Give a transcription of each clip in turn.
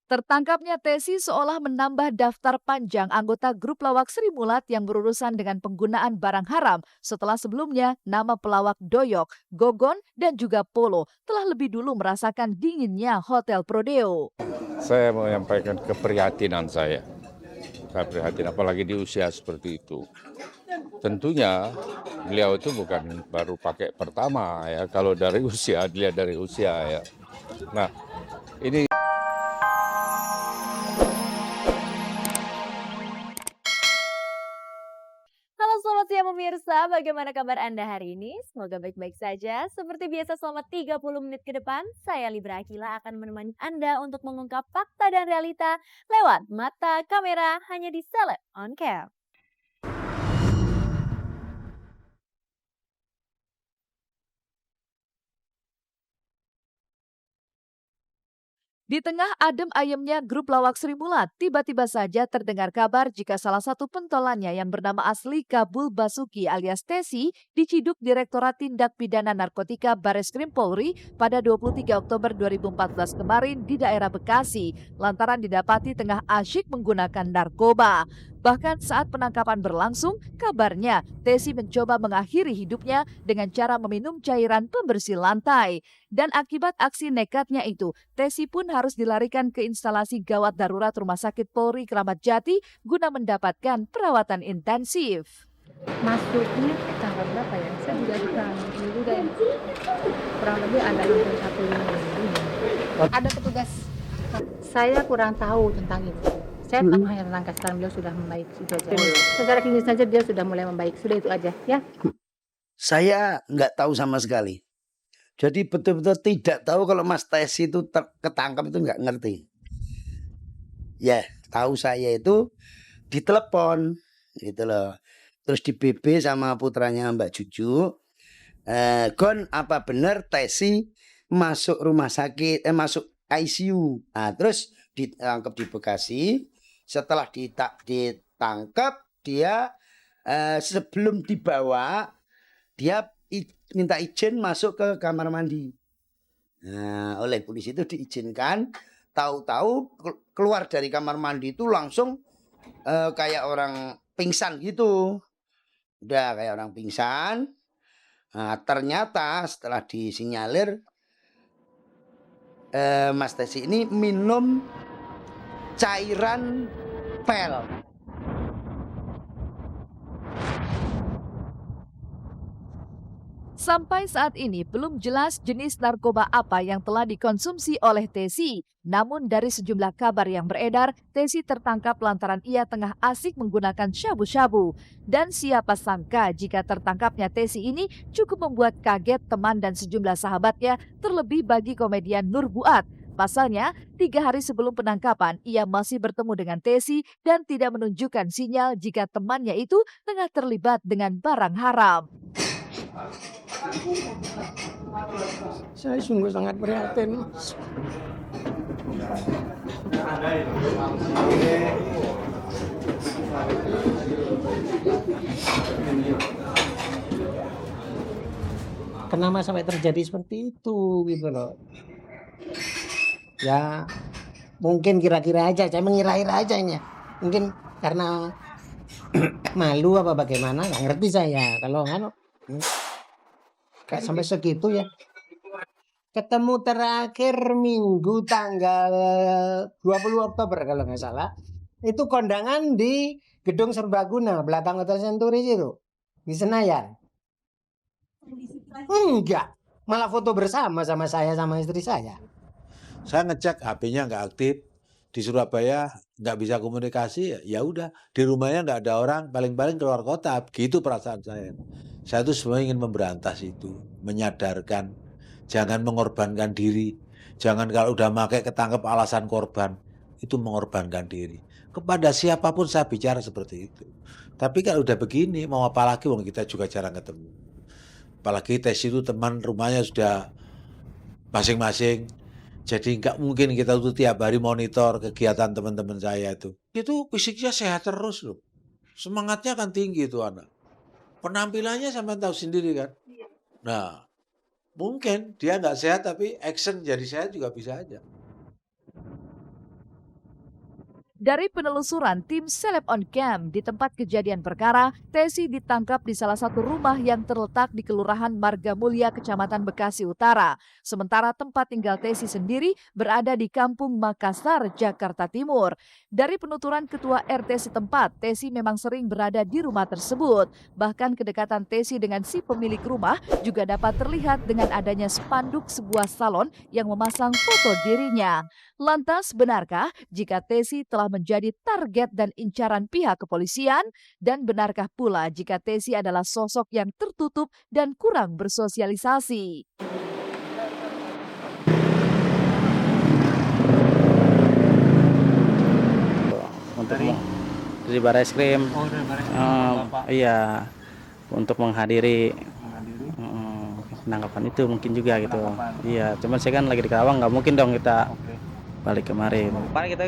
Tertangkapnya Tesi seolah menambah daftar panjang anggota grup lawak Sri Mulat yang berurusan dengan penggunaan barang haram setelah sebelumnya nama pelawak Doyok, Gogon, dan juga Polo telah lebih dulu merasakan dinginnya Hotel Prodeo. Saya menyampaikan keprihatinan saya. Saya prihatin apalagi di usia seperti itu. Tentunya beliau itu bukan baru pakai pertama ya, kalau dari usia, dilihat dari usia ya. Nah, ini Halo selamat siang pemirsa, bagaimana kabar Anda hari ini? Semoga baik-baik saja. Seperti biasa selama 30 menit ke depan, saya Libra Akila akan menemani Anda untuk mengungkap fakta dan realita lewat mata kamera hanya di Seleb On Cam. Di tengah adem ayemnya grup lawak Sri Mulat, tiba-tiba saja terdengar kabar jika salah satu pentolannya yang bernama asli Kabul Basuki alias Tesi diciduk Direktorat Tindak Pidana Narkotika Bareskrim Polri pada 23 Oktober 2014 kemarin di daerah Bekasi lantaran didapati tengah asyik menggunakan narkoba. Bahkan saat penangkapan berlangsung, kabarnya Tesi mencoba mengakhiri hidupnya dengan cara meminum cairan pembersih lantai. Dan akibat aksi nekatnya itu, Tesi pun harus dilarikan ke instalasi gawat darurat Rumah Sakit Polri Kramat Jati guna mendapatkan perawatan intensif. Masuknya tanggal berapa ya? Saya juga kurang ini juga ya. Kurang lebih ada hampir 1 minggu. Ada petugas. Saya kurang tahu tentang itu. Saya tahu hanya tentang sekarang beliau sudah membaik itu aja. Secara klinis saja dia sudah mulai membaik. Sudah itu aja ya. Saya nggak tahu sama sekali. Jadi betul-betul tidak tahu kalau Mas Tesi itu ketangkap itu nggak ngerti. Ya, tahu saya itu ditelepon gitu loh. Terus di BB sama putranya Mbak Juju. Gon apa benar Tesi masuk rumah sakit, masuk ICU. Nah, terus ditangkap di Bekasi. Setelah ditangkap dia sebelum dibawa dia minta izin masuk ke kamar mandi. Nah, oleh polisi itu diizinkan. Tahu-tahu keluar dari kamar mandi itu langsung kayak orang pingsan gitu. Udah kayak orang pingsan. Nah, ternyata setelah disinyalir Mas Tesi ini minum cairan pel. Sampai saat ini belum jelas jenis narkoba apa yang telah dikonsumsi oleh Tesi. Namun dari sejumlah kabar yang beredar, Tesi tertangkap lantaran ia tengah asik menggunakan syabu-syabu. Dan siapa sangka jika tertangkapnya Tesi ini cukup membuat kaget teman dan sejumlah sahabatnya, terlebih bagi komedian Nur Buat. Pasalnya, 3 hari sebelum penangkapan, ia masih bertemu dengan Tesi dan tidak menunjukkan sinyal jika temannya itu tengah terlibat dengan barang haram. Saya sungguh sangat prihatin. Kenapa sampai terjadi seperti itu gitu loh. Ya mungkin kira-kira aja, saya mengira-kira aja ini ya. Mungkin karena malu apa bagaimana, nggak ngerti saya. Kalau kayak sampai segitu ya. Ketemu terakhir Minggu tanggal 20 Oktober kalau nggak salah. Itu kondangan di Gedung Serbaguna belakang Hotel Century itu di Senayan. Enggak, malah foto bersama sama saya sama istri saya. Saya ngecek HP-nya nggak aktif, di Surabaya nggak bisa komunikasi, ya udah di rumahnya nggak ada orang, paling-paling keluar kota, gitu perasaan saya. Saya tuh sebenarnya ingin memberantas itu, menyadarkan, jangan mengorbankan diri, jangan kalau udah pakai ketangkep alasan korban, itu mengorbankan diri. Kepada siapapun saya bicara seperti itu. Tapi kalau udah begini, mau apa lagi, wong kita juga jarang ketemu. Apalagi Tesi itu teman rumahnya sudah masing-masing. Jadi nggak mungkin kita tuh tiap hari monitor kegiatan teman-teman saya itu. Itu fisiknya sehat terus loh. Semangatnya kan tinggi itu anak. Penampilannya sampai tahu sendiri kan. Nah, mungkin dia nggak sehat tapi action jadi sehat juga bisa aja. Dari penelusuran tim Seleb on Cam di tempat kejadian perkara, Tesi ditangkap di salah satu rumah yang terletak di Kelurahan Marga Mulia, Kecamatan Bekasi Utara. Sementara tempat tinggal Tesi sendiri berada di Kampung Makassar, Jakarta Timur. Dari penuturan Ketua RT setempat, Tesi memang sering berada di rumah tersebut. Bahkan kedekatan Tesi dengan si pemilik rumah juga dapat terlihat dengan adanya spanduk sebuah salon yang memasang foto dirinya. Lantas, benarkah jika Tesi telah menjadi target dan incaran pihak kepolisian? Dan benarkah pula jika Tesi adalah sosok yang tertutup dan kurang bersosialisasi? Untuk dari Barreskrim. Oh, dari Barreskrim. Iya, untuk menghadiri penangkapan itu mungkin juga gitu. Iya, cuman saya kan lagi di Karawang, nggak mungkin dong kita balik kemarin. Kemarin kita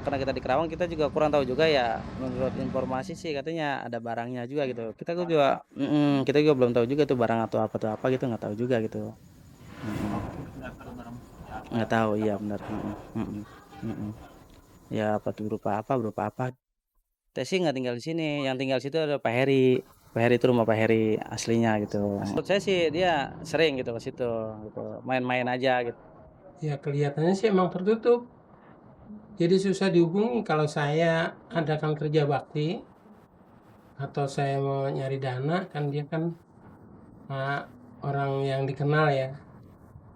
karena kita di Karawang, kita juga kurang tahu juga ya. Menurut informasi sih katanya ada barangnya juga gitu. Kita juga belum tahu juga tuh barang atau apa gitu, nggak tahu juga gitu. Nggak tahu, iya benar. Ya apa tuh berupa apa? Tesi nggak tinggal di sini, yang tinggal di situ ada Pak Heri. Pak Heri itu rumah Pak Heri aslinya gitu. Menurut saya sih dia sering gitu ke situ, gitu. Main-main aja gitu. Ya kelihatannya sih emang tertutup. Jadi susah dihubungi kalau saya adakan kerja bakti atau saya mau nyari dana, kan dia kan orang yang dikenal ya.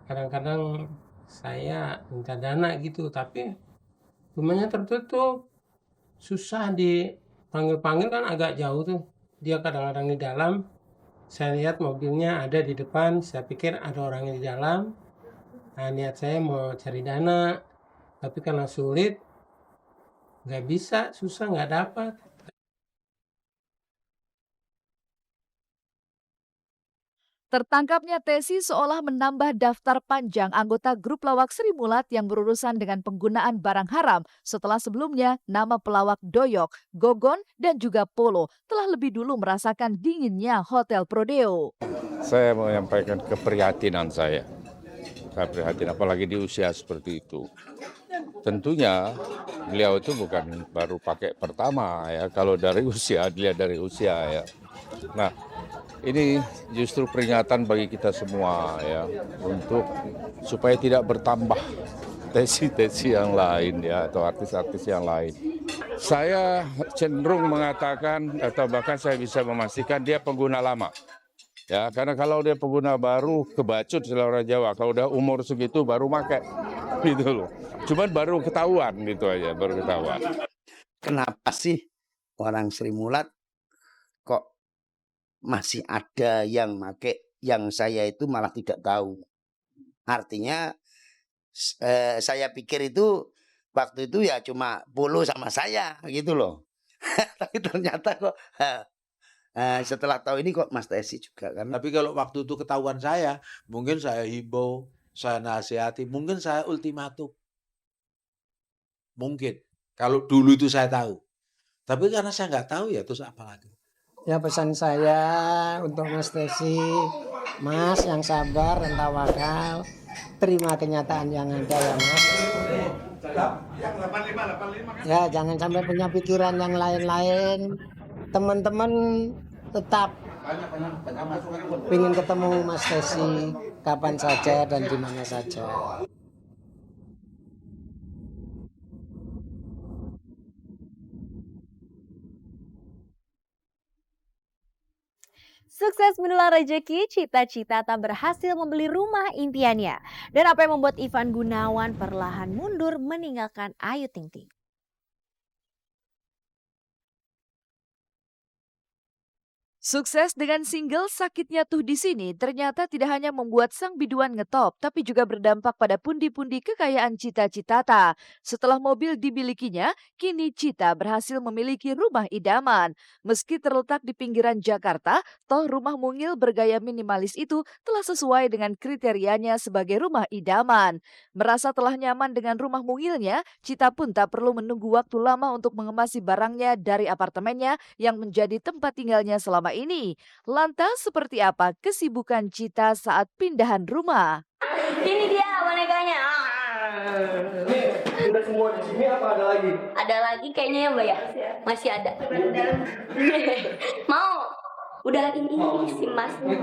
Kadang-kadang saya minta dana gitu, tapi rumahnya tertutup. Susah dipanggil-panggil, kan agak jauh tuh. Dia kadang-kadang di dalam. Saya lihat mobilnya ada di depan, saya pikir ada orangnya di dalam. Nah, niat saya mau cari dana, tapi karena sulit, nggak bisa, susah, nggak dapat. Tertangkapnya Tesi seolah menambah daftar panjang anggota grup lawak Sri Mulat yang berurusan dengan penggunaan barang haram setelah sebelumnya nama pelawak Doyok, Gogon, dan juga Polo telah lebih dulu merasakan dinginnya Hotel Prodeo. Saya mau menyampaikan keprihatinan saya. Saya prihatin apalagi di usia seperti itu. Tentunya beliau itu bukan baru pakai pertama ya, kalau dari usia, dilihat dari usia ya. Nah, ini justru peringatan bagi kita semua ya, untuk supaya tidak bertambah Tesi-tesi yang lain ya, atau artis-artis yang lain. Saya cenderung mengatakan atau bahkan saya bisa memastikan dia pengguna lama. Ya, karena kalau dia pengguna baru kebacut istilah orang Jawa, kalau udah umur segitu baru pakai gitu loh. Cuman baru ketahuan gitu aja, baru ketahuan. Kenapa sih orang Sri Mulat kok masih ada yang pakai, yang saya itu malah tidak tahu. Artinya saya pikir itu waktu itu ya cuma Polo sama saya gitu loh. Tapi ternyata kok setelah tahu ini kok Mas Tesi juga kan. Tapi kalau waktu itu ketahuan saya, mungkin saya himbau, saya nasihati, mungkin saya ultimatum. Mungkin. Kalau dulu itu saya tahu. Tapi karena saya nggak tahu ya terus apa lagi. Ya pesan saya untuk Mas Tesi, Mas yang sabar dan tawakal, terima kenyataan yang ada ya Mas. Ya jangan sampai punya pikiran yang lain-lain. Teman-teman tetap ingin ketemu Mas Tesi kapan saja dan di mana saja. Sukses menular rezeki, cita-cita tak berhasil membeli rumah impiannya. Dan apa yang membuat Ivan Gunawan perlahan mundur meninggalkan Ayu Ting Ting? Sukses dengan single Sakitnya Tuh di Sini ternyata tidak hanya membuat sang biduan ngetop, tapi juga berdampak pada pundi-pundi kekayaan Cita Citata. Setelah mobil dimilikinya, kini Cita berhasil memiliki rumah idaman. Meski terletak di pinggiran Jakarta, toh rumah mungil bergaya minimalis itu telah sesuai dengan kriterianya sebagai rumah idaman. Merasa telah nyaman dengan rumah mungilnya, Cita pun tak perlu menunggu waktu lama untuk mengemasi barangnya dari apartemennya yang menjadi tempat tinggalnya selama ini. Lantas seperti apa kesibukan Cita saat pindahan rumah? Ini dia bonekanya. Udah semua di sini apa ada lagi? Ada lagi kayaknya ya Mbak ya? Masih ada. Mau? Udah ini si masnya.